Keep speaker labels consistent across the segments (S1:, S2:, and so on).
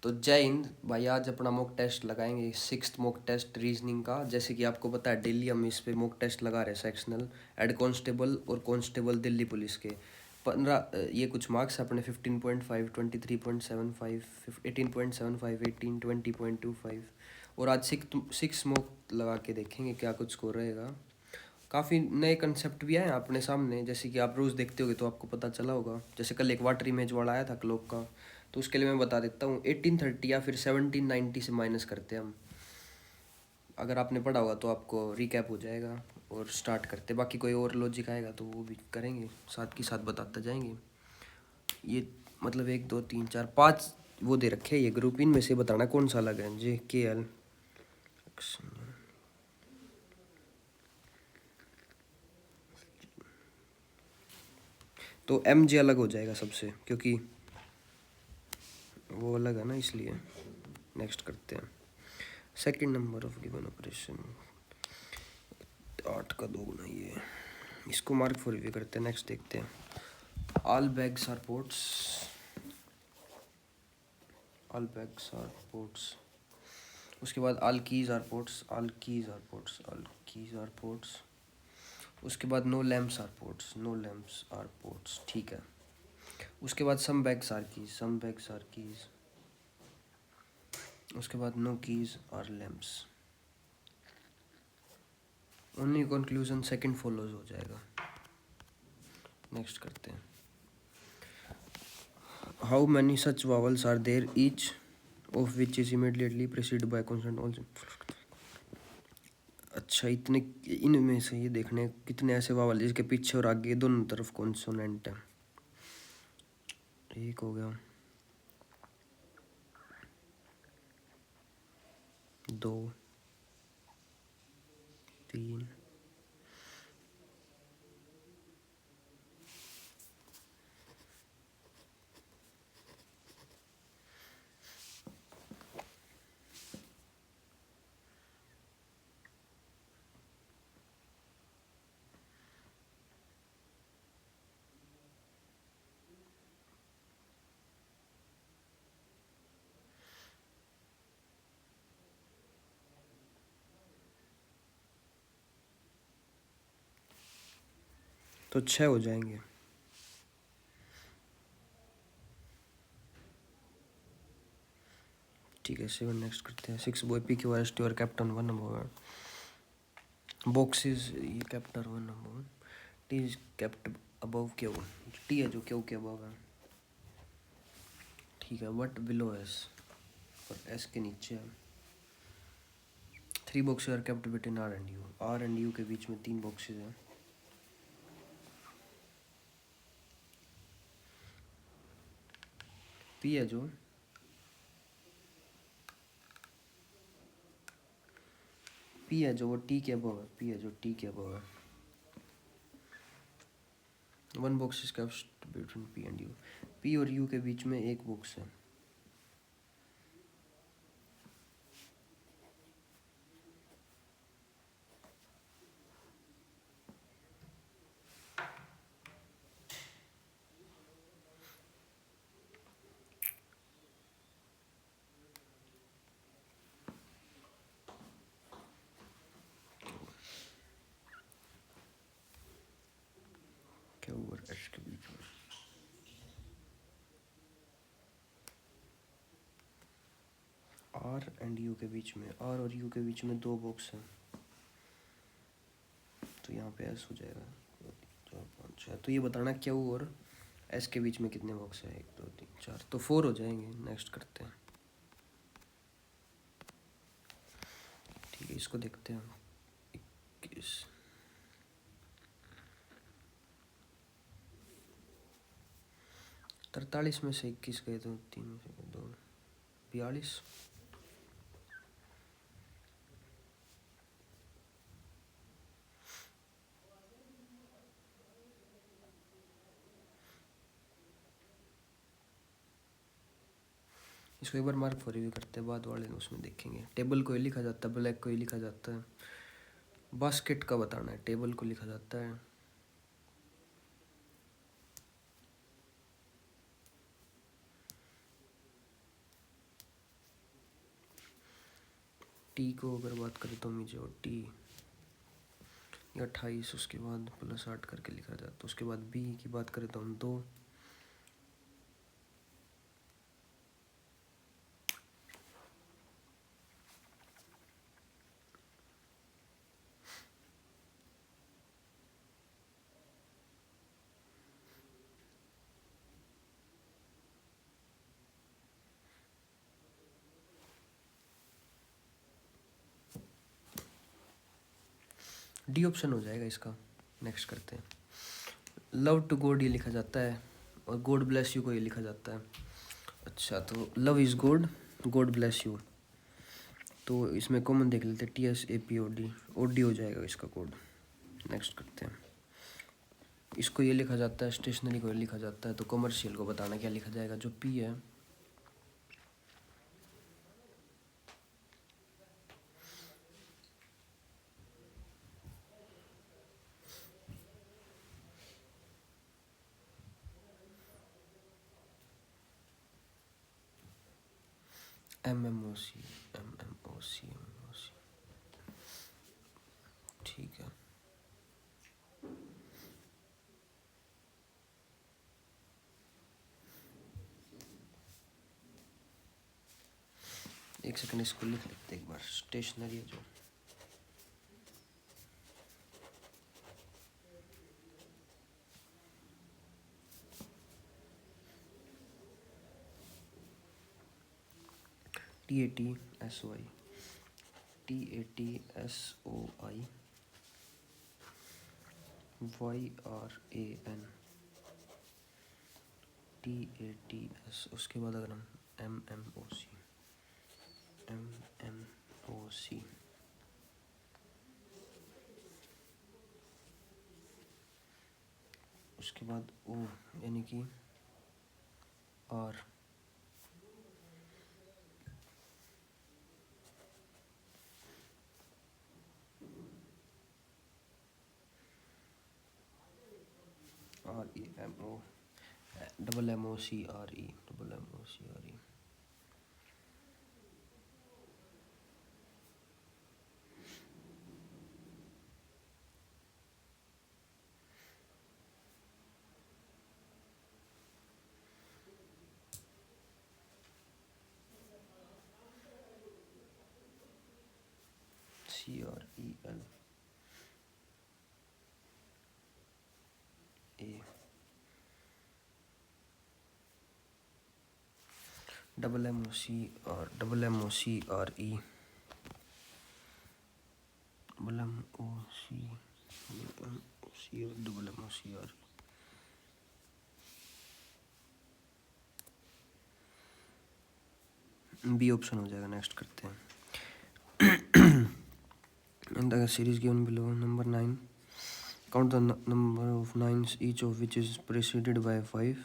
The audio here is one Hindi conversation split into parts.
S1: तो जय हिंद भाई। आज अपना मॉक टेस्ट लगाएंगे, सिक्स्थ मॉक टेस्ट रीजनिंग का। जैसे कि आपको पता है डेली हम इस पे मॉक टेस्ट लगा रहे हैं सेक्शनल, हेड कांस्टेबल और कांस्टेबल दिल्ली पुलिस के। 15 ये कुछ मार्क्स अपने 15.5, 23.75, 18.75, 18, 20.25। और आज सिक्स मॉक लगा के देखेंगे क्या कुछ स्कोर रहेगा। काफ़ी नए कंसेप्ट भी आए हैं अपने सामने, जैसे कि आप रोज़ देखते होगे तो आपको पता चला होगा। जैसे कल एक वाटर इमेज वाला आया था क्लॉक का, तो उसके लिए मैं बता देता हूँ। 1830 या फिर 1790 से माइनस करते हैं हम। अगर आपने पढ़ा होगा तो आपको रिकैप हो जाएगा। और स्टार्ट करते, बाकी कोई और लॉजिक आएगा तो वो भी करेंगे, साथ के साथ बताते जाएंगे। ये मतलब 1 2 3 4 5 वो दे रखे हैं ये ग्रुप, इनमें से बताना कौन सा अलग है। JKL तो MJ अलग हो जाएगा सबसे, क्योंकि वो अलग है ना, इसलिए। नेक्स्ट करते हैं। Second number of given operation 8 का 2 गुना, ये इसको मार्क फॉर रिव्यू करते हैं। नेक्स्ट देखते हैं। All bags are ports, all bags are ports. उसके बाद all keys are ports, all keys are ports, all keys are ports. उसके बाद no lamps are ports, no lamps are ports, ठीक है। उसके बाद some bags are keys, some bags are keys. उसके बाद no keys are lamps. Only conclusion second follows हो जाएगा। नेक्स्ट करते हैं। How many such vowels are there each of which is immediately preceded by consonant also. अच्छा, इतने इनमें से ये देखने कितने ऐसे वावल जिसके पीछे और आगे दोनों तरफ कॉन्सोनेंट है। एक हो गया, 2 3 तो 6 हो जाएंगे। ठीक है, 7 नेक्स्ट करते हैं। 6 boy P Q R S T और कैप्टन 1 नंबर 1 बॉक्सेस, ये captain 1 number 1 T is kept above Q, T है जो क्यू के अबव है। ठीक है, वट बिलो एस, और एस के नीचे है। 3 boxes are kept between R and U, R and U के बीच में 3 बॉक्सेस हैं। पी है जो पी है जो वो टी के अबव है, पी है जो टी के अबव है। 1 box is kept between P and you, P और यू के बीच में एक बॉक्स है। क्या और एच के बीच में आर एंड यू के बीच में, आर और यू के बीच में 2 बॉक्स हैं। तो यहाँ पे एस हो जाएगा 2 3 4 5 6। तो ये बताना क्यू और एस के बीच में कितने बॉक्स हैं। 1 2 3 4, तो 4 हो जाएंगे। नेक्स्ट करते हैं। ठीक है, इसको देखते हैं। 21 43 में से 21 गए तो 3 में से 2, 42। इसको एक बार मार्क फॉर रिव्यू करते हैं, बाद वाले में उसमें देखेंगे। टेबल को ही लिखा जाता है, ब्लैक को ही लिखा जाता है। बास्केट का बताना है, टेबल को लिखा जाता है। टी को अगर बात करें तो मीजो टी 28, उसके बाद +8 करके लिखा जाता है। उसके बाद बी की बात करें तो हम 2, डी ऑप्शन हो जाएगा इसका। नेक्स्ट करते हैं। लव टू गॉड ये लिखा जाता है और गॉड ब्लेस यू को ये लिखा जाता है। अच्छा, तो love is God, God bless you, तो इसमें कॉमन देख लेते हैं, TSAPOD, OD हो जाएगा इसका कोड। नेक्स्ट करते हैं। इसको ये लिखा जाता है, स्टेशनरी को ये लिखा जाता है, तो कॉमर्शियल को बताना क्या लिखा जाएगा। जो P है MMOC, ठीक है। एक सेकंड, इसको लिख लेते एक बार। स्टेशनरी है जो TATSOI, YRAN, TATS, उसके बाद अगर हम MMOC, उसके बाद O यानी कि R, REMO, MMOCRE, CRELA, MMOC और MMOCRE, और MMOCRE। बी ऑप्शन हो जाएगा। नेक्स्ट करते हैं। And the series given below, number 9, count the number of nines each of which is preceded by 5,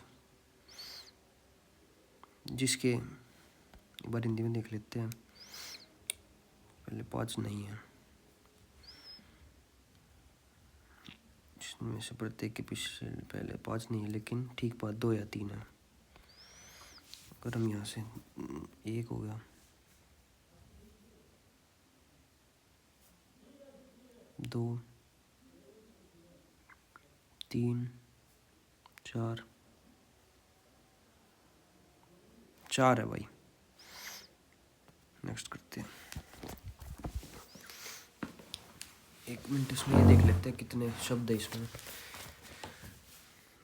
S1: जिसके एक बार हिंदी में देख लेते हैं। पहले 5 नहीं है, जिसमें से प्रत्येक के पीछे पहले 5 नहीं है, लेकिन ठीक 5 2 या 3 है। अगर हम यहाँ से 1 हो गया, 2 3 4 है भाई। नेक्स्ट करते हैं। 1 मिनट, इसमें ये देख लेते हैं कितने शब्द है इसमें।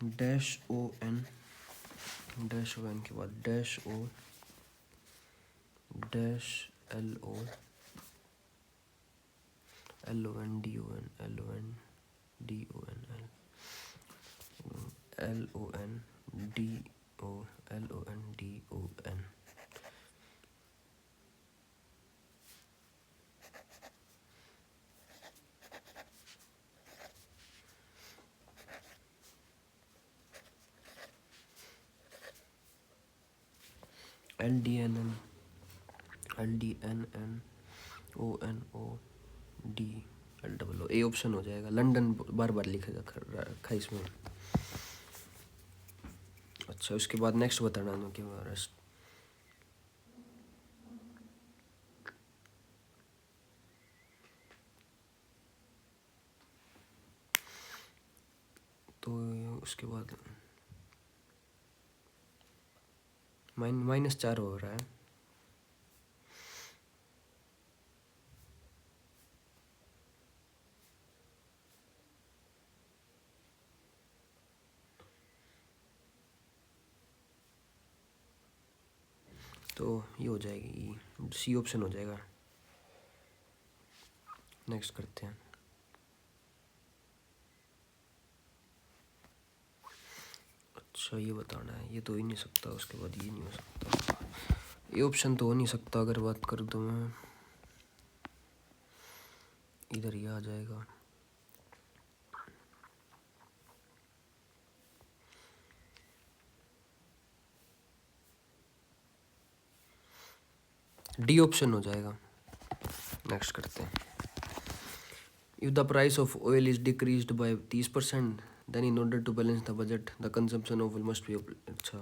S1: -ON, -ON के बाद -O, -LO, LON, DON, LON, DONL, LON, DO, LON, DON। LDNN, LDNN, ONOD, LOO। A option हो जाएगा। लंदन बार बार लिखा रखा इसमें। अच्छा, उसके बाद नेक्स्ट बताना है कि रेस्ट। उसके बाद -4 हो रहा है। तो ये हो जाएगी, सी ऑप्शन हो जाएगा। नेक्स्ट करते हैं। अच्छा ये बताना है, ये तो ही नहीं सकता, उसके बाद ये नहीं हो सकता, ये ऑप्शन तो हो नहीं सकता। अगर बात कर दूँ मैं, इधर ये आ जाएगा। डी ऑप्शन हो जाएगा। नेक्स्ट करते हैं। If the price of oil is decreased by 30%, then in order to balance the budget the consumption of oil must be. अच्छा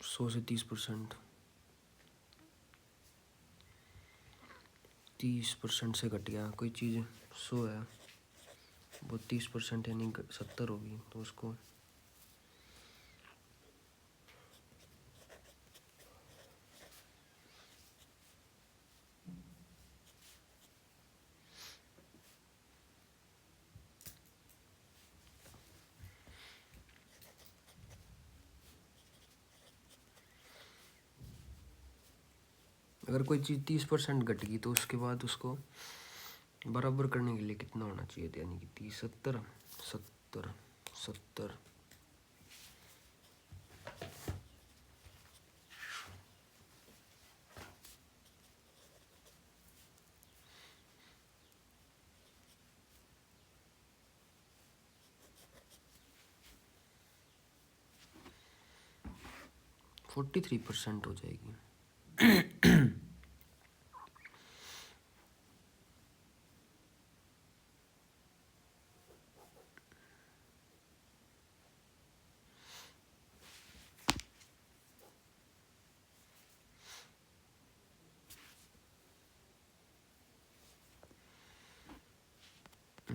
S1: 100 से 30%, 30% से घट गया कोई चीज़, 100 है वो 30% यानी 70 होगी, तो उसको अगर कोई चीज़ 30% घट गई तो उसके बाद उसको बराबर करने के लिए कितना होना चाहिए, यानी कि 30, 70, 70, 70, 43% हो जाएगी।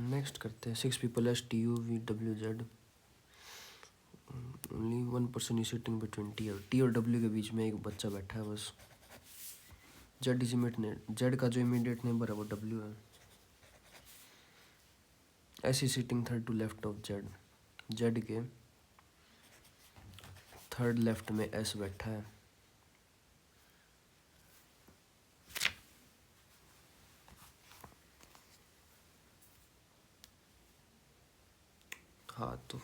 S1: नेक्स्ट करते हैं। 6 people S T U V W Z, only 1 person is sitting between T और डब्ल्यू के बीच में एक बच्चा बैठा है बस। जेड इज इमीडिएट, जेड का जो इमीडिएट नेबर है वो डब्ल्यू है। S is sitting third to left of Z, Z के थर्ड लेफ्ट में एस बैठा है। हाँ तो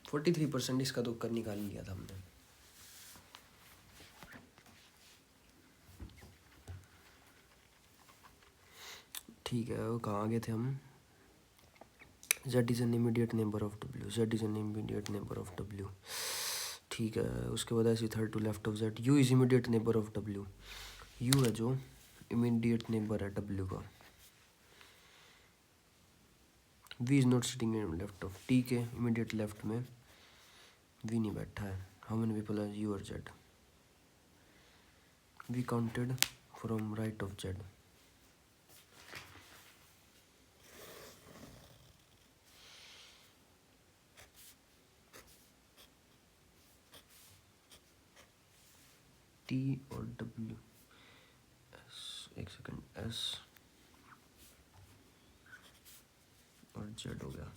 S1: 43% इसका तो कर निकाल लिया था हमने। ठीक है, वो कहाँ गए थे हम। Z is an immediate neighbour of W, Z is an immediate neighbour of W। ठीक है, उसके बाद ऐसे third to left of Z, U is immediate neighbour of W, U है जो इमीडिएट नेबर है W का। V is not sitting in left of T के इमीडिएट लेफ्ट में V नहीं बैठा है। How many people are U और Z, V counted from right of Z। T और W, S, एक सेकंड, S और Z हो गया।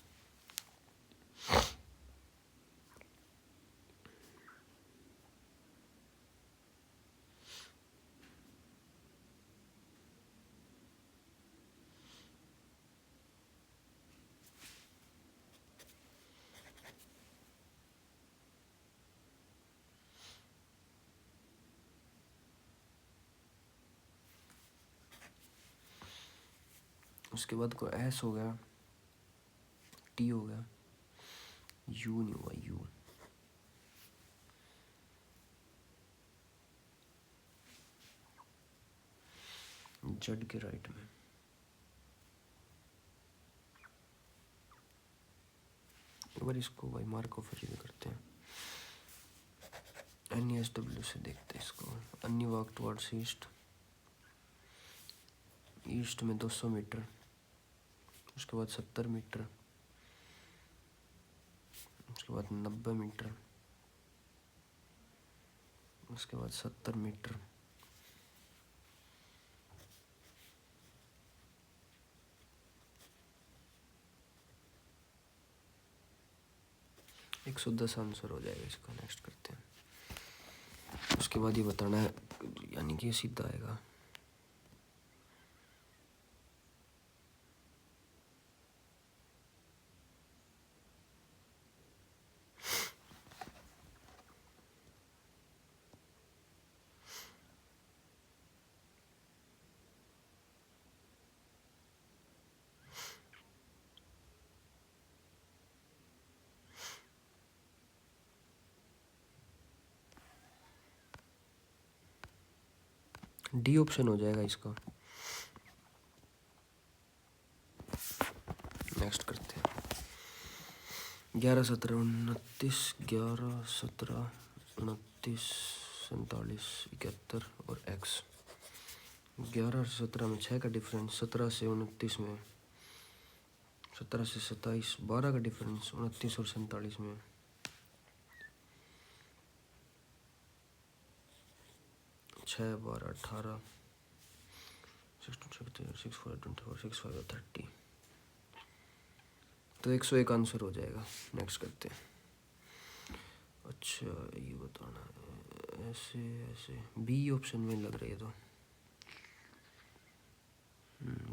S1: उसके बाद को S हो गया, T हो गया, U नहीं हुआ, U Z के राइट में। एक बार इसको भाई मार्क ऑफ में करते हैं। NESW से देखते हैं इसको। अन्य वॉक टुवर्ड्स ईस्ट, ईस्ट में 200 मीटर, उसके बाद 70 मीटर, उसके बाद 90 मीटर, उसके बाद 70 मीटर, एक 110 आंसर हो जाएगा इसका। नेक्स्ट करते हैं। उसके बाद ये बताना है, यानी कि सीधा आएगा। डी ऑप्शन हो जाएगा इसका। नेक्स्ट करते हैं। 11 17 29, 11 17 29 47 71 और एक्स। 11 और 17 में 6 का डिफरेंस, 17 से 29 में, 17 से 27 12 का डिफरेंस, 29 और 47 में 6 12 18, 6 2 6 4 24 6 5 30, तो 101 आंसर हो जाएगा। नेक्स्ट करते हैं। अच्छा ये बताना है, ऐसे ऐसे बी ऑप्शन में लग रही है, तो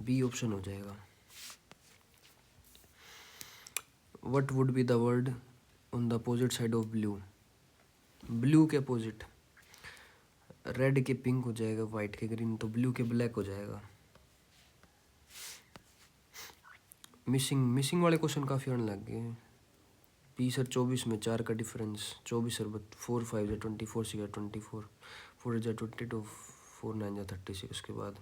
S1: बी ऑप्शन हो जाएगा। What would be the word on the opposite side of blue. Blue के अपोजिट, रेड के पिंक हो जाएगा, वाइट के ग्रीन, तो ब्लू के ब्लैक हो जाएगा। मिसिंग वाले क्वेश्चन काफ़ी आने लग गए। 20 और 24 में 4 का डिफरेंस, 24 और 4 5 या 24 6 या 24, 4 या 22, 4 9 या 36। उसके बाद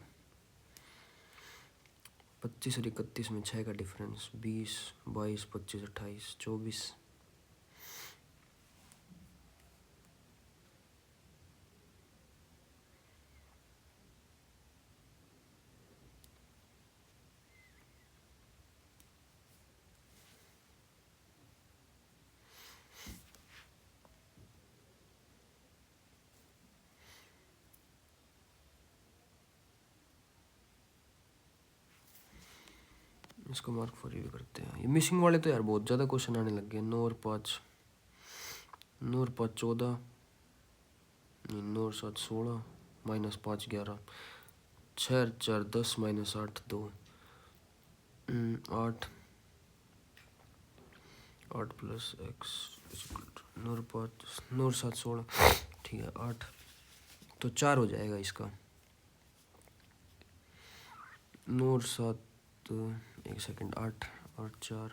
S1: 25 और 31 में 6 का डिफरेंस, 20 22 25 28 24। इसको मार्क फॉर रिव्यू करते हैं। ये मिसिंग वाले तो यार बहुत ज़्यादा क्वेश्चन आने लग गए। 9 और 5, 9 और 5 14, 9 और 7 16, -5 11, 6 और 4 10, -8 2, 8 8 प्लस एक्स, 9 और 5, 9 और 7 16, ठीक है 8, तो 4 हो जाएगा इसका। 9 और 7, एक सेकंड, 8 और 4,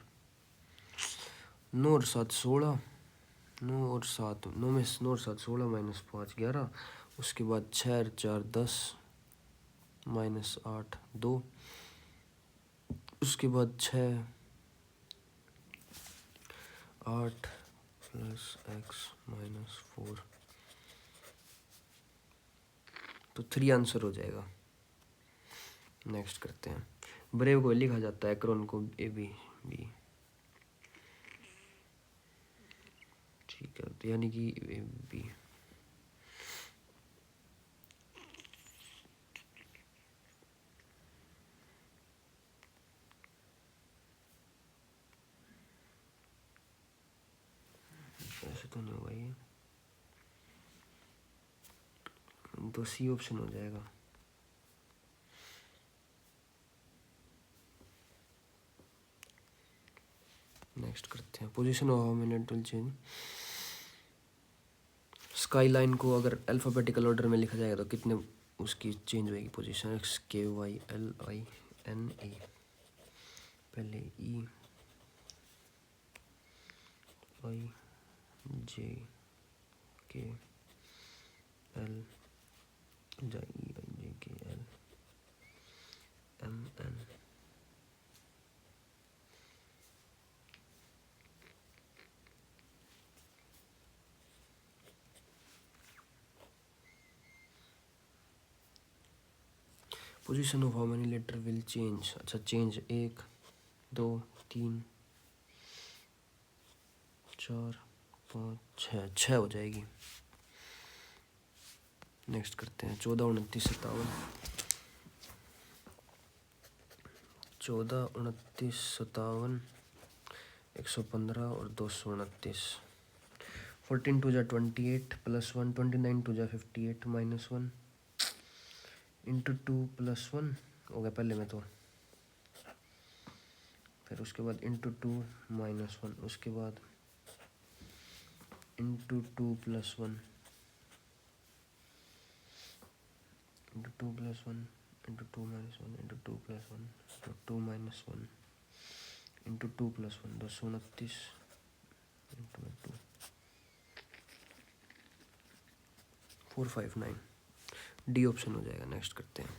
S1: 9 और 7 16, 9 और 7, 9 में 9 और 7 16, -5 11, उसके बाद 6 और 4 10, -8 2, उसके बाद 6 8 प्लस एक्स -4, तो 3 आंसर हो जाएगा। नेक्स्ट करते हैं। ब्रेव को लिखा जाता है, एक्रोन को ए बी बी, ठीक है, तो यानी कि ए बी। ऐसे तो नहीं होगा ये, तो सी ऑप्शन हो जाएगा। नेक्स्ट करते हैं। पोजीशन ऑफ हॉर्मिनेट विल चेंज। स्काई लाइन को अगर अल्फ़ाबेटिकल ऑर्डर में लिखा जाएगा तो कितने उसकी चेंज होएगी position. X K Y L I N A, पहले E I J K L, जा ई I J K L M N, position of how many letter will change. अच्छा चेंज 1 2 3 4 5 6 6 हो जाएगी। नेक्स्ट करते हैं 14 29 57। 14 29 57 115 और 229। 14 2 जा 28 प्लस 1 29 2 जा 58 माइनस 1 इंटू 2 प्लस 1 हो गया पहले में तो, फिर उसके बाद इंटू 2 माइनस 1, उसके बाद into 2 plus 1 into 2 plus 1 into 2 minus 1 into 2 plus 1 into 2 minus 1 into 2 plus 1 229 into 2 459। D option हो जाएगा। नेक्स्ट करते हैं।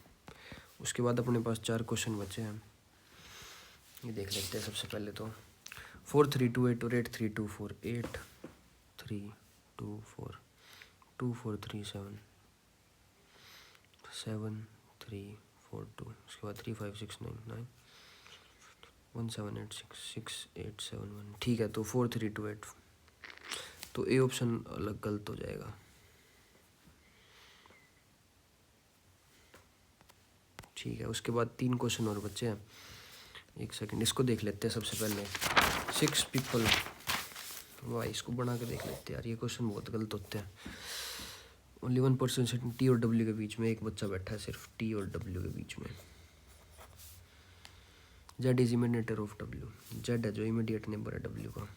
S1: उसके बाद अपने पास 4 क्वेश्चन बचे हैं, ये देख लेते हैं। सबसे पहले तो 4 3 2 8 और 8 3 2 4 8 3 2 4 2 4 3 7 7 3 4 2, उसके बाद 3 5 6 9 9 1 7 8 6 6 8 7 1। ठीक है, तो 4 3 2 8, तो ए ऑप्शन अलग गलत हो जाएगा। ठीक है, उसके बाद 3 क्वेश्चन और बचे हैं। एक सेकंड, इसको देख लेते हैं सबसे पहले। 6 पीपल, वाह इसको बना के देख लेते हैं यार, ये क्वेश्चन बहुत गलत होते हैं। ओनली 1 पर्सन सिटिंग टी और डब्ल्यू के बीच में, एक बच्चा बैठा है सिर्फ टी और डब्ल्यू के बीच में। Z is immediate of W, Z है जो इमीडिएट नेबर है डब्ल्यू का।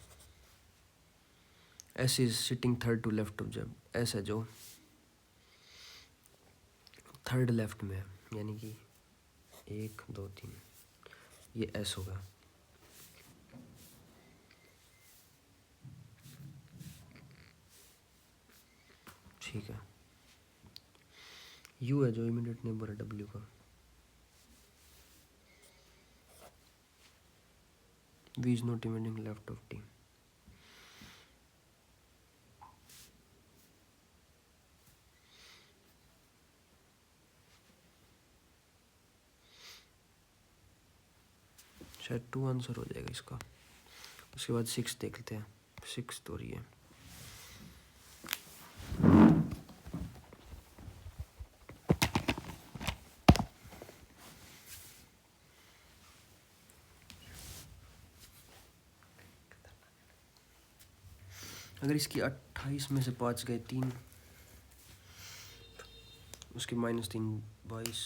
S1: S is sitting third to left of Z, S है जो थर्ड लेफ्ट में है, यानी कि 1 2 3, ये एस होगा। ठीक है, यू है जो इमीडिएट नेबर है डब्ल्यू का। V is not immediate left of T. शायद 2 आंसर हो जाएगा इसका। उसके बाद 6 देख लेते हैं। 6 तो रही है, अगर इसकी 28 में से 5 गए 3, उसके माइनस 3 22,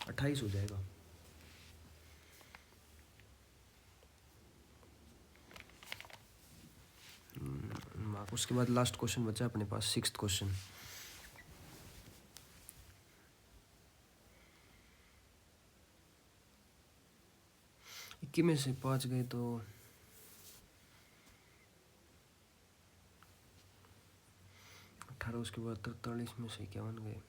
S1: अट्ठाईस हो जाएगा। मार्क। उसके बाद लास्ट क्वेश्चन बचा अपने पास, 6th क्वेश्चन। इक्कीस में से 5 गए तो 18, उसके बाद 43 में से 51 गए।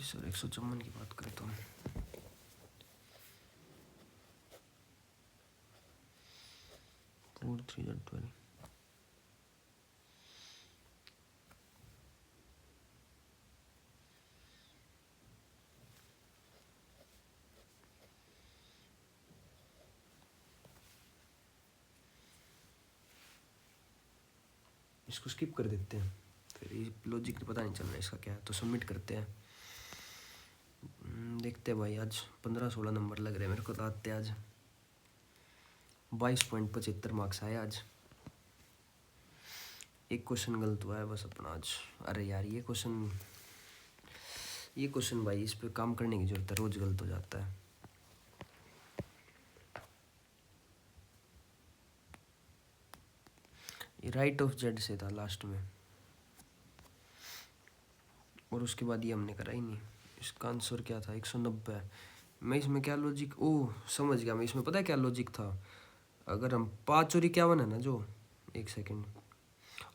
S1: और 154 की बात करें तो 4 3 12, इसको स्किप कर देते हैं, फिर ये लॉजिक पता नहीं चल रहा इसका क्या है, तो सबमिट करते हैं। देखते हैं भाई, आज 15-16 नंबर लग रहे हैं मेरे को तो आते आज। 22.75 मार्क्स आए आज। एक क्वेश्चन गलत हुआ है बस अपना आज। अरे यार ये क्वेश्चन भाई, इस पे काम करने की जरूरत है, रोज गलत हो जाता है। ये राइट ऑफ जेड से था लास्ट में, और उसके बाद ये हमने करा ही नहीं। इसका आंसर क्या था? 190। मैं इसमें क्या लॉजिक, ओह समझ गया मैं, इसमें पता है क्या लॉजिक था? अगर हम 5 और 51 है ना जो, एक सेकेंड,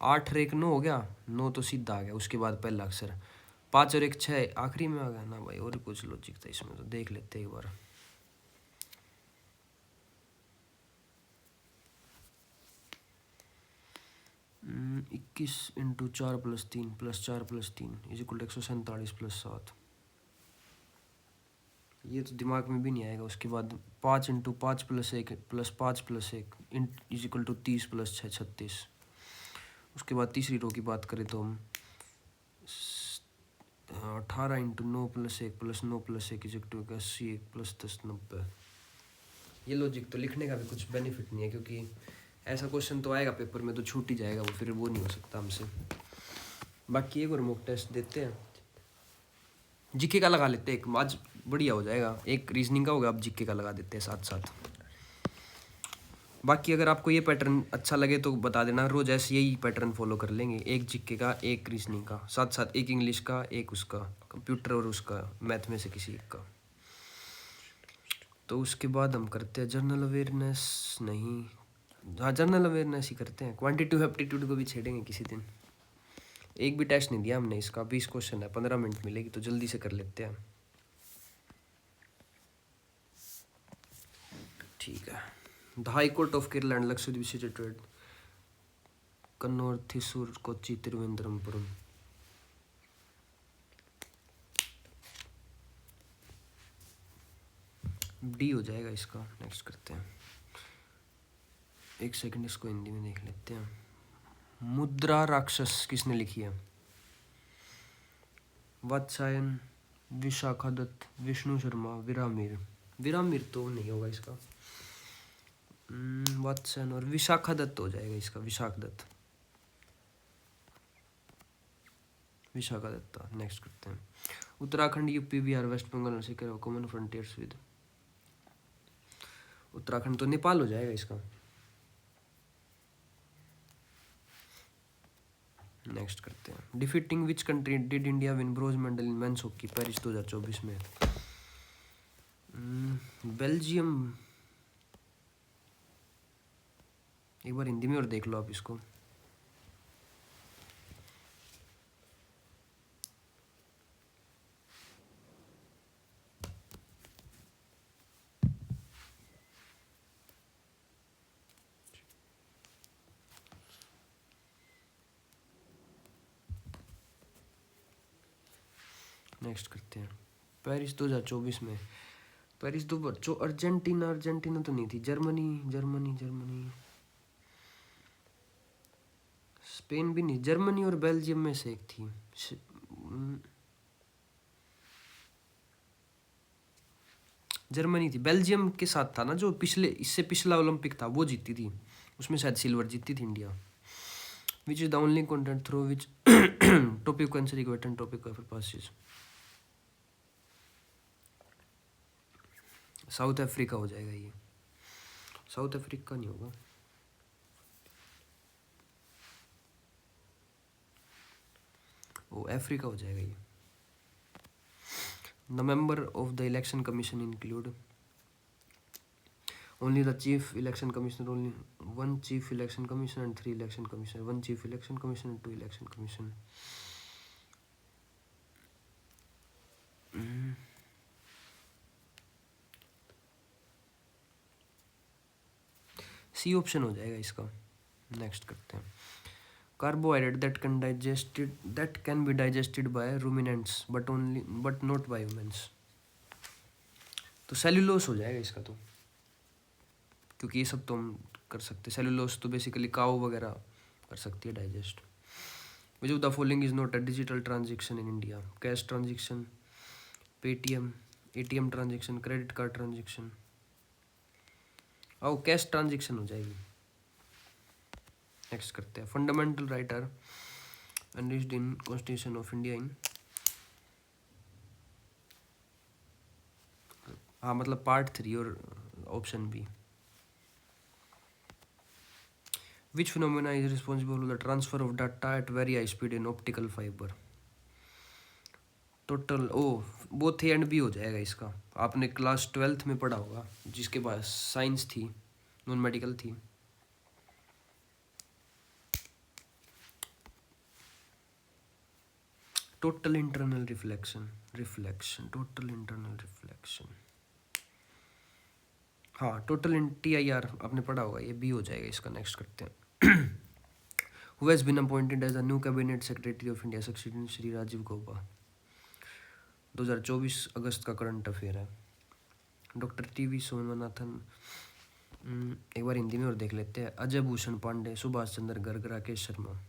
S1: 8 और 1 9 हो गया, 9 तो सीधा आ गया, उसके बाद पहला अक्षर, 5 और 1 6 आखिरी में आ गया ना भाई। और कुछ लॉजिक था इसमें, तो देख लेते हैं एक बार। हम्म, 21 × 4 + 3 + 4 + 3 = 147 + 7। ये तो दिमाग में भी नहीं आएगा। उसके बाद 5 × 5 + 1 + 5 + 1 = 30 + 6 36। उसके बाद तीसरी रो की बात करें तो हम 18 × 9 + 1 + 9 + 1 = 80 + 10 90। ये लॉजिक तो लिखने का भी कुछ बेनिफिट नहीं है, क्योंकि ऐसा क्वेश्चन तो आएगा पेपर में तो छूट ही जाएगा वो, फिर वो नहीं हो सकता हमसे। बाकी एक और मॉक टेस्ट देते हैं, जीके का लगा लेते हैं एक, आज बढ़िया हो जाएगा। एक रीजनिंग का होगा, अब जीके का लगा देते हैं साथ साथ। बाकी अगर आपको ये पैटर्न अच्छा लगे तो बता देना, रोज ऐसे यही पैटर्न फॉलो कर लेंगे, एक जीके का, एक रीजनिंग का, साथ साथ एक इंग्लिश का, एक उसका कंप्यूटर और उसका मैथ में से किसी एक का। तो उसके बाद हम करते हैं जनरल अवेयरनेस, नहीं हाँ जनरल अवेयरनेस ही करते हैं। क्वांटिटेटिव एप्टीट्यूड को भी छेड़ेंगे किसी दिन। एक भी टेस्ट नहीं दिया हमने इसका, 20 क्वेश्चन है, 15 मिनट मिलेगी, तो जल्दी से कर लेते हैं। ठीक है। The high court of Kerala and Lakshadweep situated Kannur, Thrissur, Kochi, Thiruvananthapuram. D हो जाएगा इसका। नेक्स्ट करते हैं। एक सेकंड, इसको हिंदी में देख लेते हैं। मुद्रा राक्षस किसने लिखी है? वात्सायन, विशाखा दत्त, विष्णु शर्मा, विरामीर। विरामीर तो नहीं होगा इसका। वात्सायन और विशाखा दत्त हो जाएगा इसका, विशाख दत्त, विशाखा दत्ता। नेक्स्ट करते हैं। उत्तराखंड, यूपी, बिहार, वेस्ट बंगाल और Sikkim common frontiers with. Uttarakhand तो नेपाल हो जाएगा इसका। नेक्स्ट करते हैं। Defeating which country did India win bronze medal in men's hockey Paris 2024 में? बेल्जियम। एक बार हिंदी में और देख लो आप इसको। नेक्स्ट करते हैं। पेरिस 2024 में, पेरिस जो अर्जेंटीना, अर्जेंटीना तो नहीं थी, जर्मनी, जर्मनी, जर्मनी, स्पेन भी नहीं, जर्मनी और बेल्जियम में से एक थी। जर्मनी थी। बेल्जियम के साथ था ना जो पिछले, इससे पिछला ओलंपिक था, वो जीती थी, उसमें शायद सिल्वर जीती थी India. Which is the only content through which topic cancer equator topic of पासिस? साउथ अफ्रीका हो जाएगा ये। साउथ अफ्रीका नहीं होगा, वो अफ्रीका हो जाएगा ये। The member of the election commission include only the chief election commissioner, only one chief election commissioner and 3 election commissioner, 1 chief election commissioner and 2 election commissioner. C option हो जाएगा इसका। नेक्स्ट करते हैं। Carbohydrate that can be digested by ruminants but not by humans. तो सेल्यूलोस हो जाएगा इसका, तो क्योंकि ये सब तो हम कर सकते। सेल्यूलोस तो बेसिकली काऊ वगैरह कर सकती है digest. Which of the following is not a digital transaction in India? Cash transaction, Paytm, ATM transaction, credit card transaction. आओ कैश ट्रांजेक्शन हो जाएगी। नेक्स्ट करते हैं। Fundamental right are enriched in constitution of India in, हाँ मतलब पार्ट 3 और option B. Which phenomena is responsible for the transfer of data at very high speed in optical fibre? Total ओ बोथ ए एंड बी हो जाएगा इसका। आपने क्लास 12th में पढ़ा होगा, जिसके पास साइंस थी, नॉन मेडिकल थी। Total internal reflection, total internal reflection, हाँ टोटल TIR आपने पढ़ा होगा, ये बी हो जाएगा इसका। नेक्स्ट करते हैं। Who has been appointed as a new cabinet secretary of India succeeding Shri Rajiv Gauba? 2024 अगस्त का करंट अफेयर है। डॉक्टर TV सोमनाथन, एक बार हिंदी में और देख लेते हैं। अजय भूषण पांडे, सुभाष चंद्र गर्ग, राकेश शर्मा।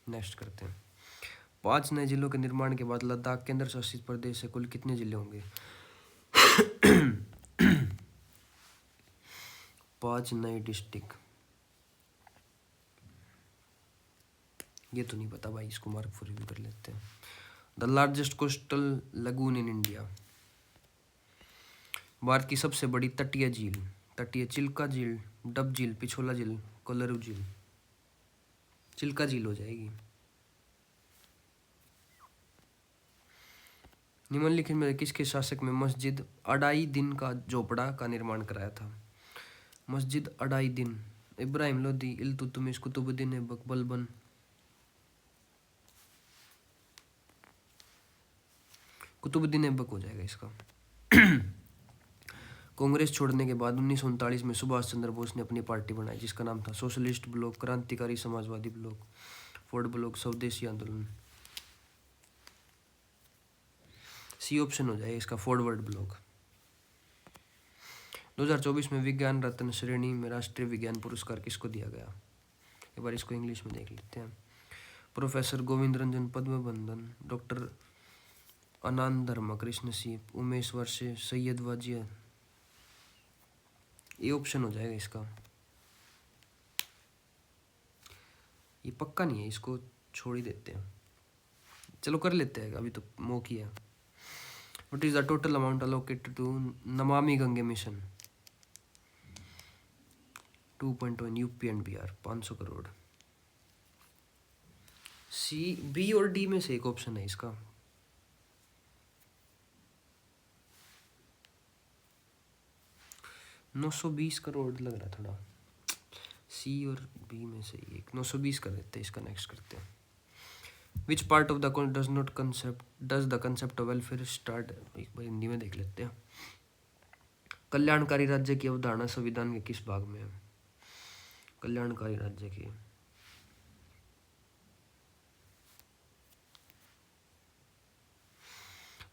S1: नेक्स्ट करते हैं। 5 नए जिलों के निर्माण के बाद लद्दाख केंद्र शासित प्रदेश से कुल कितने जिले होंगे? 5 नए डिस्ट्रिक्ट। ये तो नहीं पता भाई, इसको मार्क फॉर रिव्यू कर लेते हैं। The largest coastal lagoon in India? Bharat की सबसे बड़ी तटीय झील। तटीय चिल्का झील, डब झील, पिछोला झील, कोलरू झील। चिल्का झील हो जाएगी। निम्नलिखित में किसके शासक में मस्जिद अढ़ाई दिन का झोपड़ा का निर्माण कराया था? मस्जिद अढ़ाई दिन, इब्राहिम लोदी, इल्तुतमिश, कुतुबुद्दीन ऐबक, बलबन। कुतुबुद्दीन ऐबक हो जाएगा इसका। कांग्रेस छोड़ने के बाद 1939 में सुभाष चंद्र बोस ने अपनी पार्टी बनाई, जिसका नाम था सोशलिस्ट ब्लॉक, क्रांतिकारी समाजवादी ब्लॉक, फोर्ड ब्लॉक, स्वदेशी आंदोलन। सी ऑप्शन हो जाएगा इसका, फॉरवर्ड ब्लॉक। 2024 में विज्ञान रत्न श्रेणी में राष्ट्रीय विज्ञान पुरस्कार किसको दिया गया? एक बार इसको इंग्लिश में देख लेते हैं। प्रोफेसर गोविंद रंजन पद्मभूषण, डॉक्टर अनंत धर्मा कृष्ण सिंह, उमेश वर्षे, सैयद वाजिया। ये ऑप्शन हो जाएगा इसका। ये पक्का नहीं है, इसको छोड़ ही देते हैं। चलो कर लेते हैं, अभी तो मौकी है। What is the total amount allocated to Namami Gange mission? 2.1 UP and Bihar, 500 crore. C, B और डी में से एक ऑप्शन है इसका। $920 करोड़ लग रहा है थोड़ा। सी और बी में से एक, 920 कर देते हैं इसका। नेक्स्ट करते हैं। Which part of the does the concept of welfare start? एक बार हिंदी में देख लेते हैं। कल्याणकारी राज्य की अवधारणा संविधान के किस भाग में है? कल्याणकारी राज्य की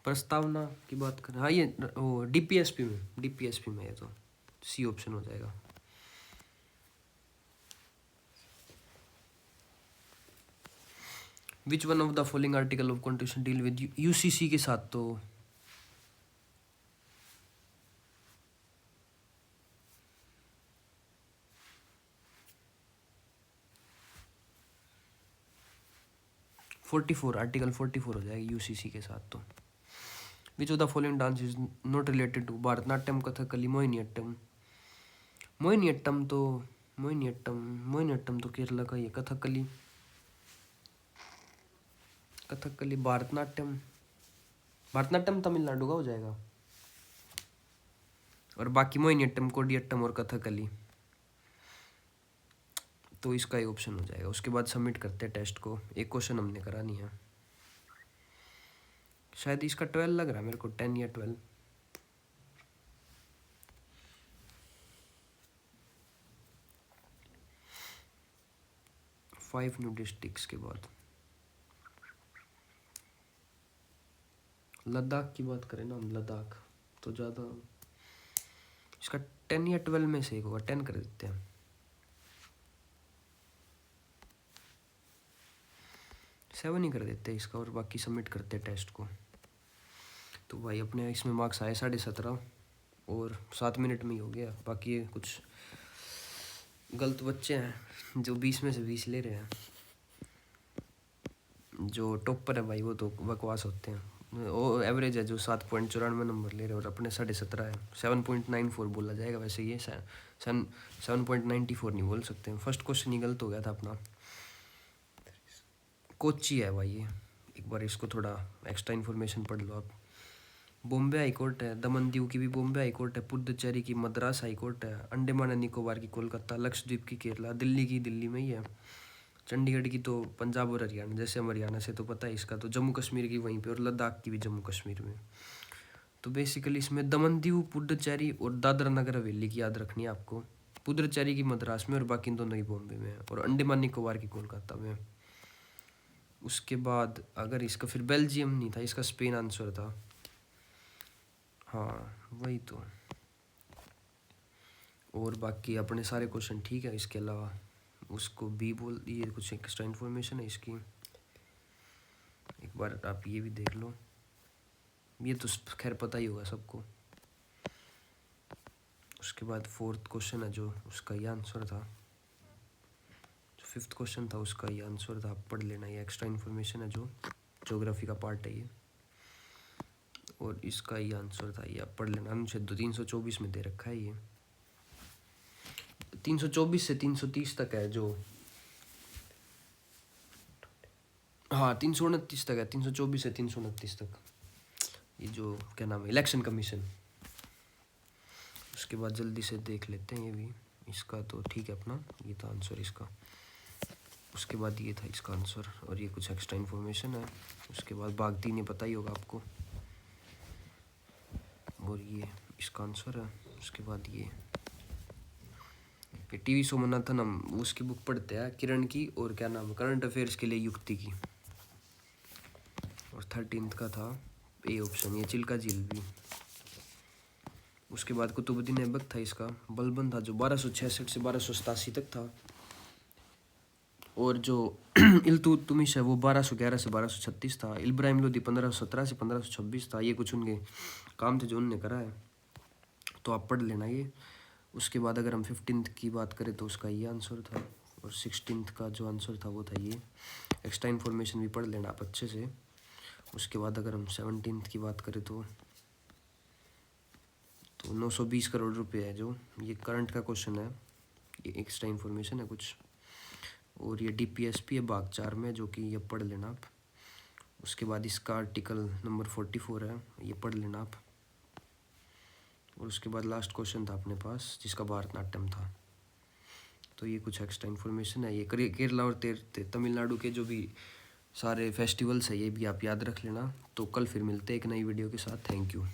S1: प्रस्तावना की बात करें, हाँ ये वो DPSP में है, तो सी ऑप्शन हो जाएगा। Which one of the following article of constitution deal with UCC के साथ? तो आर्टिकल 44 हो जाएगी UCC के साथ। तो which of the following dance is not related to Bharatanatyam, Kathakali, Mohiniyattam? Mohiniyattam तो केरला का ही है। कथकली भारतनाट्यम तमिलनाडु का हो जाएगा। और बाकी मोहिनीअट्टम, कोडियट्टम और कथकली, तो इसका ही ऑप्शन हो जाएगा। उसके बाद सबमिट करते हैं टेस्ट को। एक क्वेश्चन हमने करानी है, शायद इसका 12 लग रहा है मेरे को, 10 या 12। फाइव न्यू डिस्ट्रिक्ट्स के बाद लद्दाख की बात करें ना हम, लद्दाख तो ज़्यादा इसका 10 या 12 में से एक होगा, 10 कर देते हैं। 7 ही कर देते हैं इसका, और बाकी सबमिट करते हैं टेस्ट को। तो भाई अपने इसमें मार्क्स आए 17.5 और 7 मिनट में ही हो गया। बाकी ये कुछ गलत बच्चे हैं जो 20 में से 20 ले रहे हैं। जो टॉपर है भाई वो तो बकवास होते हैं। वो एवरेज है जो 7.94 नंबर ले रहे हैं, और अपने 17.5 है। 7.94 बोला जाएगा वैसे, ये 7.94 नहीं बोल सकते हैं। फर्स्ट क्वेश्चन ही गलत हो गया था अपना। कोची है भाई ये, एक बार इसको थोड़ा एक्स्ट्रा इन्फॉर्मेशन पढ़ लो आप। बॉम्बे हाई कोर्ट है, दमन दीव की भी बॉम्बे हाई कोर्ट है, पुडुचेरी की मद्रास हाई कोर्ट है, अंडमान एंड निकोबार की कोलकाता, लक्षद्वीप की केरला, दिल्ली की दिल्ली में ही है, चंडीगढ़ की तो पंजाब और हरियाणा, जैसे हम हरियाणा से तो पता है इसका, तो जम्मू कश्मीर की वहीं पे, और लद्दाख की भी जम्मू कश्मीर में। तो बेसिकली इसमें दमन दीव, पुडुचेरी और दादरा नगर हवेली की याद रखनी है आपको। पुडुचेरी की मद्रास में और बाकी दोनों की बॉम्बे में है, और अंडमान निकोबार की कोलकाता में। उसके बाद अगर इसका फिर बेल्जियम नहीं था, इसका स्पेन आंसर था। हाँ वही तो। और बाकी अपने सारे क्वेश्चन ठीक है। इसके अलावा उसको भी बोल, ये कुछ एक्स्ट्रा इन्फॉर्मेशन है इसकी, एक बार आप ये भी देख लो। ये तो खैर पता ही होगा सबको। उसके बाद 4th क्वेश्चन है जो, उसका ये आंसर था। जो 5th क्वेश्चन था उसका ये आंसर था, आप पढ़ लेना। ये एक्स्ट्रा इन्फॉर्मेशन है जो ज्योग्राफी का पार्ट है ये, और इसका ये आंसर था, ये आप पढ़ लेना। अनुच्छेद 324 में दे रखा है ये। 324 से 330 तक है जो, हाँ 329 तक है, 324 से 329 तक। ये जो क्या नाम है, इलेक्शन कमीशन। उसके बाद जल्दी से देख लेते हैं ये भी, इसका तो ठीक है अपना, ये था आंसर इसका। उसके बाद ये था इसका आंसर, और ये कुछ एक्स्ट्रा इन्फॉर्मेशन है। उसके बाद बाग 3 पता ही होगा आपको, और ये इसका आंसर है। उसके बाद ये टीवी सोमनाथन, हम उसकी बुक पढ़ते हैं किरण की, और क्या नाम है, करंट अफेयर्स के लिए युक्ति की। और 13th का था ए ऑप्शन, ये चिल्का झील भी। उसके बाद कुतुबुद्दीन ऐबक था, इसका बलबन था जो 1266 से 1287 तक था। और जो इल्तुतमिश है वो 1211 से 1236 था। इब्राहिम लोदी 1517 से 1526 था। ये कुछ उनके काम थे जो उनने करा है, तो आप पढ़ लेना ये। उसके बाद अगर हम 15th की बात करें तो उसका ये आंसर था, और 16th का जो आंसर था वो था ये। एक्स्ट्रा इन्फॉर्मेशन भी पढ़ लेना आप अच्छे से। उसके बाद अगर हम 17th की बात करें तो 920 करोड़ रुपए है जो, ये करंट का क्वेश्चन है, ये एक्स्ट्रा इन्फॉर्मेशन है कुछ। और ये DPSP है भाग 4 में, जो कि ये पढ़ लेना आप। उसके बाद इसका आर्टिकल नंबर 44 है, ये पढ़ लेना आप। और उसके बाद लास्ट क्वेश्चन था अपने पास जिसका भारतनाट्यम था। तो ये कुछ एक्स्ट्रा इन्फॉर्मेशन है। ये केरला और तमिलनाडु के जो भी सारे फेस्टिवल्स है ये भी आप याद रख लेना। तो कल फिर मिलते हैं एक नई वीडियो के साथ। Thank you.